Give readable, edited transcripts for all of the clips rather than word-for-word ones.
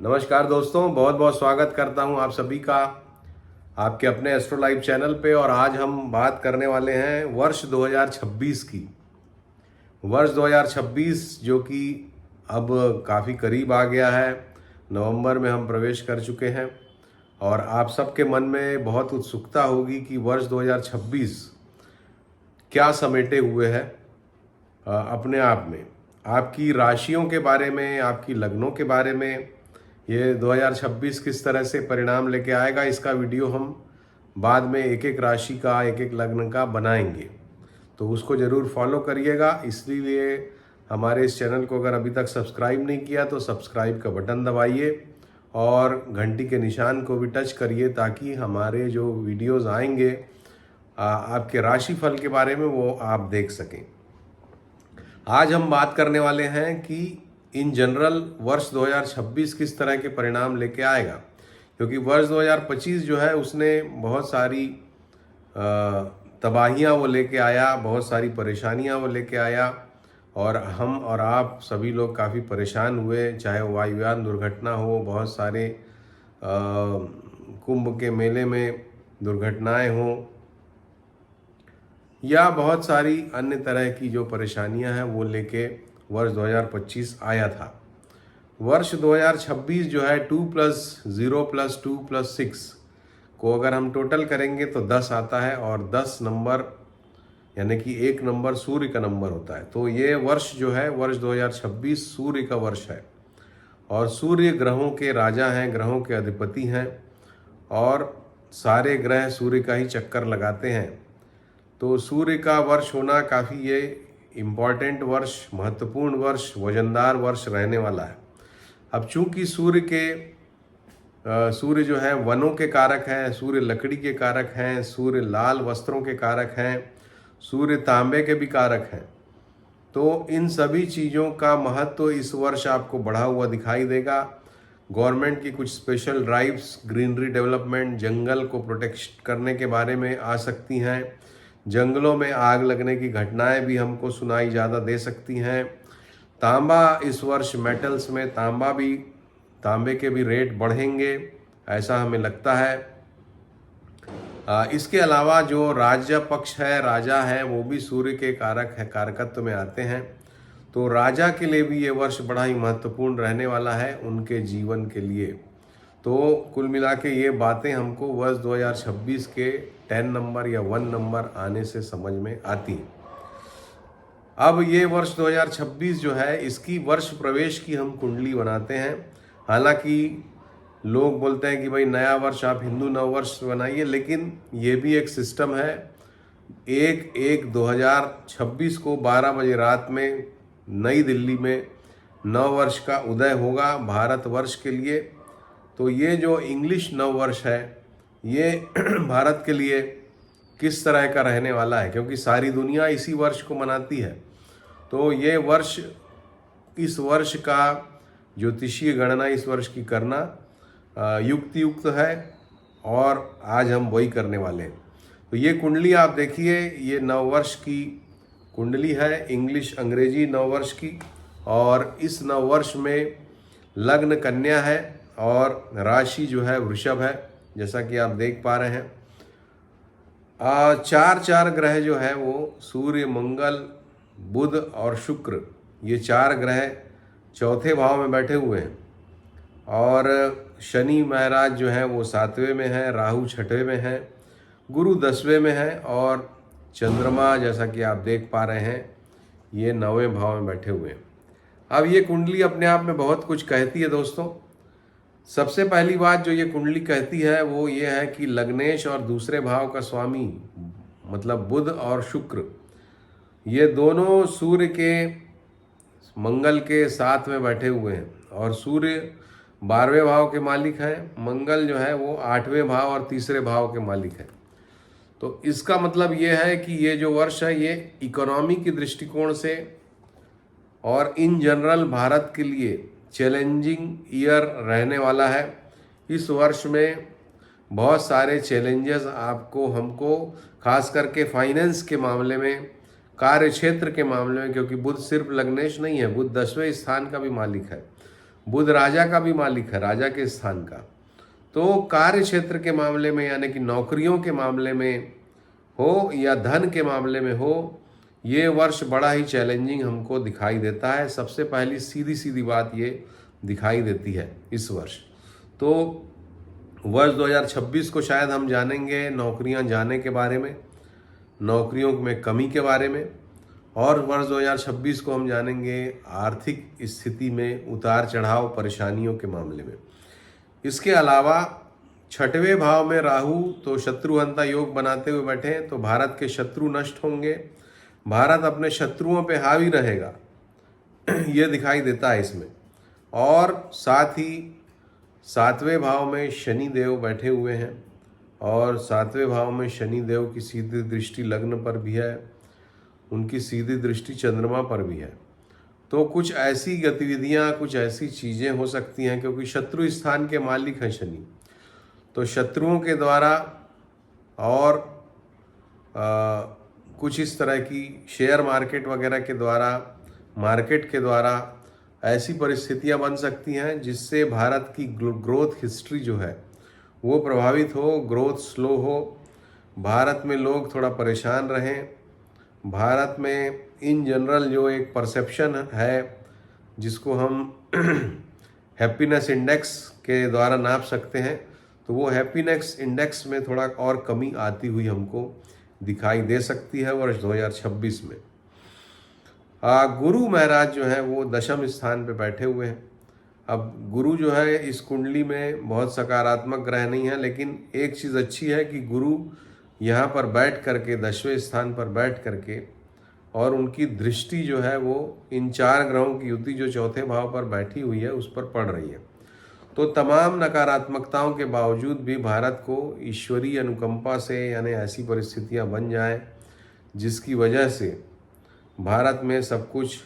नमस्कार दोस्तों, बहुत बहुत स्वागत करता हूं आप सभी का आपके अपने एस्ट्रो लाइव चैनल पे। और आज हम बात करने वाले हैं वर्ष 2026 की। वर्ष 2026 जो कि अब काफ़ी करीब आ गया है। नवंबर में हम प्रवेश कर चुके हैं और आप सबके मन में बहुत उत्सुकता होगी कि वर्ष 2026 क्या समेटे हुए है अपने आप में। आपकी राशियों के बारे में, आपकी लग्नों के बारे में ये 2026 किस तरह से परिणाम लेके आएगा, इसका वीडियो हम बाद में एक एक राशि का, एक एक लग्न का बनाएंगे। तो उसको ज़रूर फॉलो करिएगा। इसलिए हमारे इस चैनल को अगर अभी तक सब्सक्राइब नहीं किया तो सब्सक्राइब का बटन दबाइए और घंटी के निशान को भी टच करिए ताकि हमारे जो वीडियोज़ आएंगे आपके राशिफल के बारे में वो आप देख सकें। आज हम बात करने वाले हैं कि इन जनरल वर्ष 2026 किस तरह के परिणाम लेके आएगा, क्योंकि वर्ष 2025 जो है उसने बहुत सारी तबाहियां वो लेके आया, बहुत सारी परेशानियां वो लेके आया और हम और आप सभी लोग काफ़ी परेशान हुए। चाहे वो वायुयान दुर्घटना हो, बहुत सारे कुंभ के मेले में दुर्घटनाएं हों या बहुत सारी अन्य तरह की जो परेशानियां हैं वो लेके वर्ष 2025 आया था। वर्ष 2026 जो है 2 + 0 + 2 + 6 को अगर हम टोटल करेंगे तो 10 आता है और 10 नंबर यानी कि एक नंबर सूर्य का नंबर होता है। तो ये वर्ष जो है वर्ष 2026 सूर्य का वर्ष है और सूर्य ग्रहों के राजा हैं, ग्रहों के अधिपति हैं और सारे ग्रह सूर्य का ही चक्कर लगाते हैं। तो सूर्य का वर्ष होना काफ़ी ये इम्पॉर्टेंट वर्ष, महत्वपूर्ण वर्ष, वजनदार वर्ष रहने वाला है। अब चूंकि सूर्य जो है वनों के कारक हैं, सूर्य लकड़ी के कारक हैं, सूर्य लाल वस्त्रों के कारक हैं, सूर्य तांबे के भी कारक हैं। तो इन सभी चीज़ों का महत्व इस वर्ष आपको बढ़ा हुआ दिखाई देगा। गवर्नमेंट की कुछ स्पेशल ड्राइव्स ग्रीनरी डेवलपमेंट, जंगल को प्रोटेक्ट करने के बारे में आ सकती हैं। जंगलों में आग लगने की घटनाएं भी हमको सुनाई ज़्यादा दे सकती हैं। तांबा इस वर्ष मेटल्स में तांबे के भी रेट बढ़ेंगे, ऐसा हमें लगता है। इसके अलावा जो राज्य पक्ष है, राजा है, वो भी सूर्य के कारक है, कारकत्व में आते हैं। तो राजा के लिए भी ये वर्ष बड़ा ही महत्वपूर्ण रहने वाला है उनके जीवन के लिए। तो कुल मिला के ये बातें हमको वर्ष 2026 के 10 नंबर या 1 नंबर आने से समझ में आती हैं। अब ये वर्ष 2026 जो है इसकी वर्ष प्रवेश की हम कुंडली बनाते हैं। हालांकि लोग बोलते हैं कि भाई नया वर्ष आप हिंदू नव वर्ष बनाइए, लेकिन ये भी एक सिस्टम है। 1/1/2026 को 12 बजे रात में नई दिल्ली में नव वर्ष का उदय होगा भारत वर्ष के लिए। तो ये जो इंग्लिश नव वर्ष है ये भारत के लिए किस तरह का रहने वाला है, क्योंकि सारी दुनिया इसी वर्ष को मनाती है। तो ये वर्ष, इस वर्ष का ज्योतिषीय गणना इस वर्ष की करना युक्त है और आज हम वही करने वाले हैं। तो ये कुंडली आप देखिए, ये नववर्ष की कुंडली है, इंग्लिश अंग्रेजी नववर्ष की। और इस नववर्ष में लग्न कन्या है और राशि जो है वृषभ है, जैसा कि आप देख पा रहे हैं। चार ग्रह जो है वो सूर्य, मंगल, बुध और शुक्र, ये 4 ग्रह चौथे भाव में बैठे हुए हैं। और शनि महाराज जो है वो 7वें में है, राहु 6वें में है, गुरु 10वें में है और चंद्रमा जैसा कि आप देख पा रहे हैं ये 9वें भाव में बैठे हुए हैं। अब ये कुंडली अपने आप में बहुत कुछ कहती है दोस्तों। सबसे पहली बात जो ये कुंडली कहती है वो ये है कि लग्नेश और दूसरे भाव का स्वामी मतलब बुध और शुक्र, ये दोनों सूर्य के, मंगल के साथ में बैठे हुए हैं। और सूर्य 12वें भाव के मालिक हैं, मंगल जो है वो 8वें भाव और तीसरे भाव के मालिक हैं। तो इसका मतलब ये है कि ये जो वर्ष है ये इकोनॉमी की दृष्टिकोण से और इन जनरल भारत के लिए चैलेंजिंग ईयर रहने वाला है। इस वर्ष में बहुत सारे चैलेंजेस आपको, हमको, खास करके फाइनेंस के मामले में, कार्य क्षेत्र के मामले में, क्योंकि बुध सिर्फ लग्नेश नहीं है, बुध 10वें स्थान का भी मालिक है। बुध राजा का भी मालिक है, राजा के स्थान का। तो कार्य क्षेत्र के मामले में यानी कि नौकरियों के मामले में हो या धन के मामले में हो, ये वर्ष बड़ा ही चैलेंजिंग हमको दिखाई देता है। सबसे पहली सीधी सीधी बात ये दिखाई देती है इस वर्ष। तो वर्ष 2026 को शायद हम जानेंगे नौकरियां जाने के बारे में, नौकरियों में कमी के बारे में, और वर्ष 2026 को हम जानेंगे आर्थिक स्थिति में उतार चढ़ाव परेशानियों के मामले में। इसके अलावा छठवें भाव में राहु तो शत्रुहंता योग बनाते हुए बैठे हैं, तो भारत के शत्रु नष्ट होंगे, भारत अपने शत्रुओं पे हावी रहेगा ये दिखाई देता है इसमें। और साथ ही सातवें भाव में शनि देव बैठे हुए हैं, और सातवें भाव में शनि देव की सीधी दृष्टि लग्न पर भी है, उनकी सीधी दृष्टि चंद्रमा पर भी है। तो कुछ ऐसी गतिविधियां, कुछ ऐसी चीज़ें हो सकती हैं, क्योंकि शत्रु स्थान के मालिक हैं शनि, तो शत्रुओं के द्वारा और कुछ इस तरह की शेयर मार्केट वगैरह के द्वारा, मार्केट के द्वारा ऐसी परिस्थितियां बन सकती हैं जिससे भारत की ग्रोथ हिस्ट्री जो है वो प्रभावित हो, ग्रोथ स्लो हो, भारत में लोग थोड़ा परेशान रहें। भारत में इन जनरल जो एक परसेप्शन है जिसको हम हैप्पीनेस इंडेक्स के द्वारा नाप सकते हैं, तो वो हैप्पीनेस इंडेक्स में थोड़ा और कमी आती हुई हमको दिखाई दे सकती है वर्ष 2026 में। गुरु महाराज जो है वो दशम स्थान पे बैठे हुए हैं। अब गुरु जो है इस कुंडली में बहुत सकारात्मक ग्रह नहीं है, लेकिन एक चीज़ अच्छी है कि गुरु यहाँ पर बैठ करके, 10वें स्थान पर बैठ करके, और उनकी दृष्टि जो है वो इन 4 ग्रहों की युति जो चौथे भाव पर बैठी हुई है उस पर पड़ रही है। तो तमाम नकारात्मकताओं के बावजूद भी भारत को ईश्वरीय अनुकंपा से यानी ऐसी परिस्थितियां बन जाएं जिसकी वजह से भारत में सब कुछ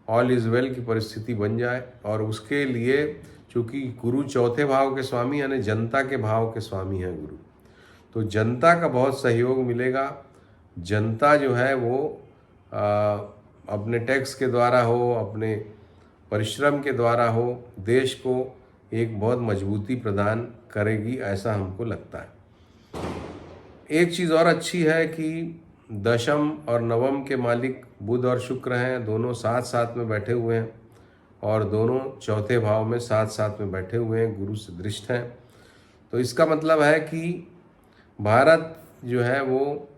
ऑल इज़ वेल की परिस्थिति बन जाए। और उसके लिए चूँकि गुरु चौथे भाव के स्वामी यानी जनता के भाव के स्वामी हैं गुरु, तो जनता का बहुत सहयोग मिलेगा। जनता जो है वो अपने टैक्स के द्वारा हो, अपने परिश्रम के द्वारा हो, देश को एक बहुत मजबूती प्रदान करेगी, ऐसा हमको लगता है। एक चीज़ और अच्छी है कि दशम और नवम के मालिक बुध और शुक्र हैं, दोनों साथ साथ में बैठे हुए हैं, और दोनों चौथे भाव में साथ साथ में बैठे हुए हैं, गुरु से दृष्ट हैं। तो इसका मतलब है कि भारत जो है वो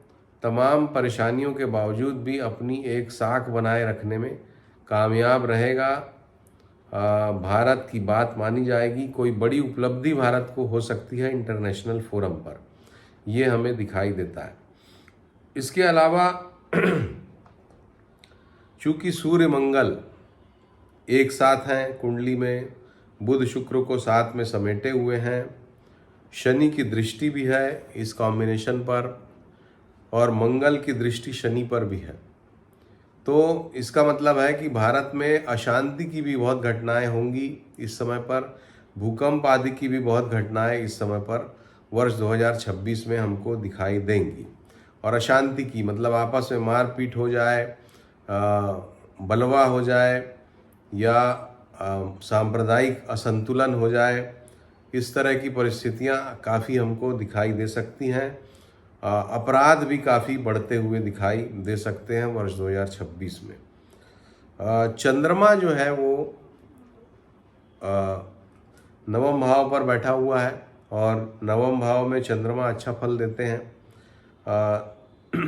तमाम परेशानियों के बावजूद भी अपनी एक साख बनाए रखने में कामयाब रहेगा। भारत की बात मानी जाएगी, कोई बड़ी उपलब्धि भारत को हो सकती है इंटरनेशनल फोरम पर, ये हमें दिखाई देता है। इसके अलावा चूँकि सूर्य मंगल एक साथ हैं कुंडली में, बुध शुक्र को साथ में समेटे हुए हैं, शनि की दृष्टि भी है इस कॉम्बिनेशन पर, और मंगल की दृष्टि शनि पर भी है। तो इसका मतलब है कि भारत में अशांति की भी बहुत घटनाएं होंगी इस समय पर, भूकंप आदि की भी बहुत घटनाएं इस समय पर वर्ष 2026 में हमको दिखाई देंगी। और अशांति की मतलब आपस में मारपीट हो जाए, बलवा हो जाए, या सांप्रदायिक असंतुलन हो जाए, इस तरह की परिस्थितियां काफ़ी हमको दिखाई दे सकती हैं। अपराध भी काफ़ी बढ़ते हुए दिखाई दे सकते हैं वर्ष 2026 में। चंद्रमा जो है वो नवम भाव पर बैठा हुआ है, और नवम भाव में चंद्रमा अच्छा फल देते हैं।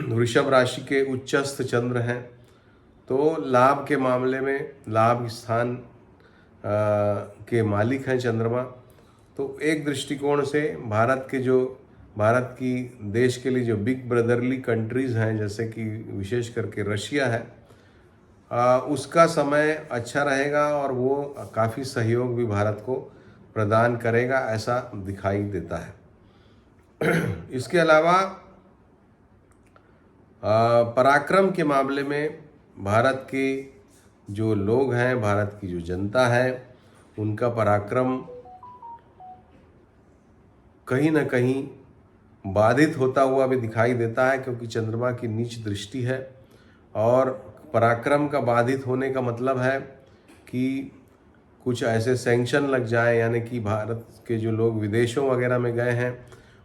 वृषभ राशि के उच्चस्थ चंद्र हैं, तो लाभ के मामले में लाभ स्थान के मालिक हैं चंद्रमा। तो एक दृष्टिकोण से भारत की देश के लिए जो बिग ब्रदरली कंट्रीज़ हैं, जैसे कि विशेष करके रशिया है, उसका समय अच्छा रहेगा, और वो काफ़ी सहयोग भी भारत को प्रदान करेगा, ऐसा दिखाई देता है। इसके अलावा पराक्रम के मामले में भारत के जो लोग हैं, भारत की जो जनता है, उनका पराक्रम कहीं ना कहीं बाधित होता हुआ भी दिखाई देता है, क्योंकि चंद्रमा की नीच दृष्टि है। और पराक्रम का बाधित होने का मतलब है कि कुछ ऐसे सैंक्शन लग जाए, यानी कि भारत के जो लोग विदेशों वगैरह में गए हैं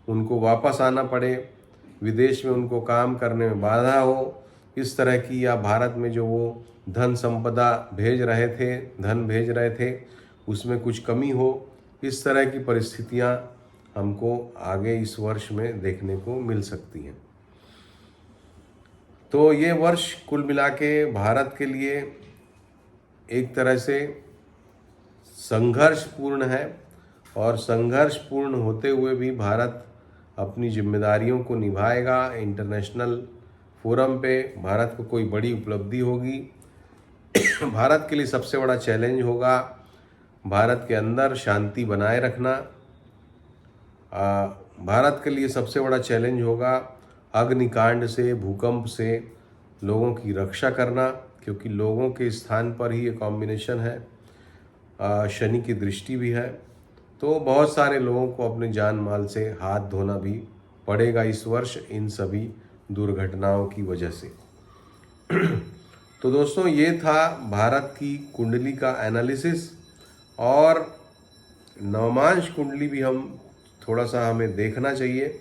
उनको वापस आना पड़े, विदेश में उनको काम करने में बाधा हो, इस तरह की, या भारत में जो वो धन संपदा धन भेज रहे थे उसमें कुछ कमी हो, इस तरह की परिस्थितियां हमको आगे इस वर्ष में देखने को मिल सकती हैं। तो ये वर्ष कुल मिला के भारत के लिए एक तरह से संघर्षपूर्ण है, और संघर्षपूर्ण होते हुए भी भारत अपनी जिम्मेदारियों को निभाएगा। इंटरनेशनल फोरम पे भारत को कोई बड़ी उपलब्धि होगी। भारत के लिए सबसे बड़ा चैलेंज होगा भारत के अंदर शांति बनाए रखना। भारत के लिए सबसे बड़ा चैलेंज होगा अग्निकांड से, भूकंप से लोगों की रक्षा करना, क्योंकि लोगों के स्थान पर ही ये कॉम्बिनेशन है, शनि की दृष्टि भी है। तो बहुत सारे लोगों को अपने जान माल से हाथ धोना भी पड़ेगा इस वर्ष इन सभी दुर्घटनाओं की वजह से। तो दोस्तों, ये था भारत की कुंडली का एनालिसिस, और नवमांश कुंडली भी थोड़ा सा हमें देखना चाहिए,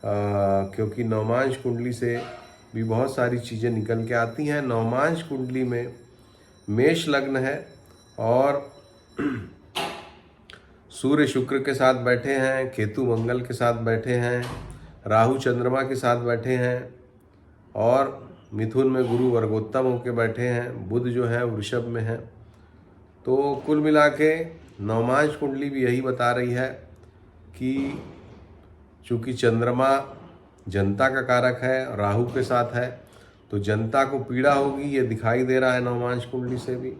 क्योंकि नवमांश कुंडली से भी बहुत सारी चीज़ें निकल के आती हैं। नवमांश कुंडली में मेष लग्न है और सूर्य शुक्र के साथ बैठे हैं, केतु मंगल के साथ बैठे हैं, राहु चंद्रमा के साथ बैठे हैं, और मिथुन में गुरु वर्गोत्तम होकर बैठे हैं, बुध जो है वृषभ में है। तो कुल मिला के नवमांश कुंडली भी यही बता रही है कि चूँकि चंद्रमा जनता का कारक है, राहु के साथ है, तो जनता को पीड़ा होगी, ये दिखाई दे रहा है नवमांश कुंडली से भी।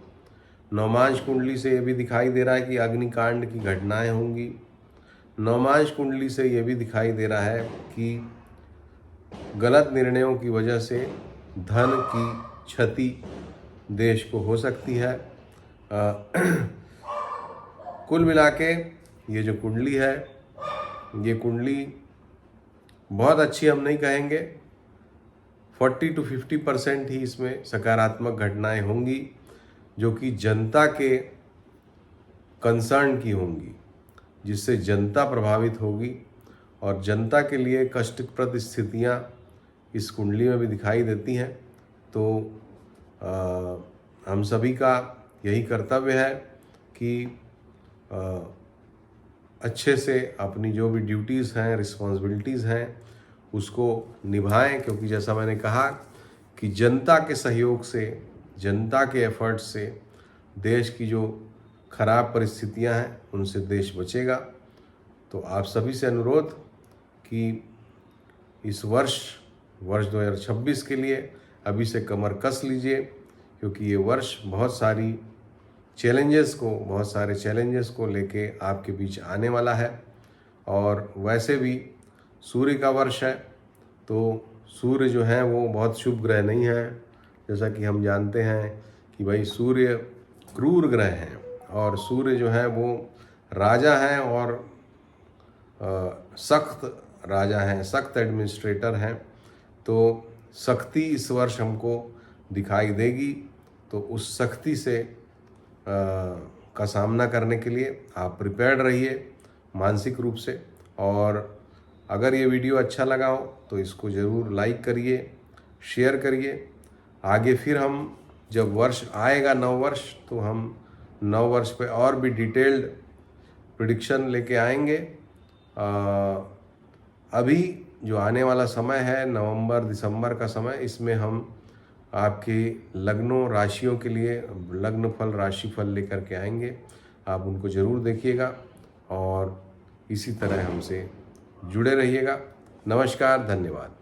नवमांश कुंडली से ये भी दिखाई दे रहा है कि अग्निकांड की घटनाएं होंगी। नवमांश कुंडली से ये भी दिखाई दे रहा है कि गलत निर्णयों की वजह से धन की क्षति देश को हो सकती है। कुल मिला के ये जो कुंडली है, ये कुंडली बहुत अच्छी हम नहीं कहेंगे, 40 to 50% ही इसमें सकारात्मक घटनाएं होंगी जो कि जनता के कंसर्न की होंगी, जिससे जनता प्रभावित होगी, और जनता के लिए कष्टप्रद स्थितियां इस कुंडली में भी दिखाई देती हैं। तो हम सभी का यही कर्तव्य है कि अच्छे से अपनी जो भी ड्यूटीज़ हैं, रिस्पॉन्सिबिलिटीज़ हैं, उसको निभाएं, क्योंकि जैसा मैंने कहा कि जनता के सहयोग से, जनता के एफर्ट से देश की जो खराब परिस्थितियां हैं उनसे देश बचेगा। तो आप सभी से अनुरोध कि इस वर्ष 2026 के लिए अभी से कमर कस लीजिए, क्योंकि ये वर्ष बहुत सारे चैलेंजेस को लेके आपके बीच आने वाला है। और वैसे भी सूर्य का वर्ष है, तो सूर्य जो है वो बहुत शुभ ग्रह नहीं है। जैसा कि हम जानते हैं कि भाई सूर्य क्रूर ग्रह हैं, और सूर्य जो है वो राजा हैं, और सख्त राजा हैं, सख्त एडमिनिस्ट्रेटर हैं। तो सख्ती इस वर्ष हमको दिखाई देगी। तो उस सख्ती से का सामना करने के लिए आप प्रिपेयर्ड रहिए मानसिक रूप से। और अगर ये वीडियो अच्छा लगा हो तो इसको ज़रूर लाइक करिए, शेयर करिए। आगे फिर हम जब वर्ष आएगा नव वर्ष, तो हम नव वर्ष पे और भी डिटेल्ड प्रेडिक्शन लेके आएंगे। अभी जो आने वाला समय है नवंबर दिसंबर का समय, इसमें हम आपके लग्नों राशियों के लिए लग्नफल राशिफल लेकर के आएंगे। आप उनको ज़रूर देखिएगा और इसी तरह हमसे जुड़े रहिएगा। नमस्कार, धन्यवाद।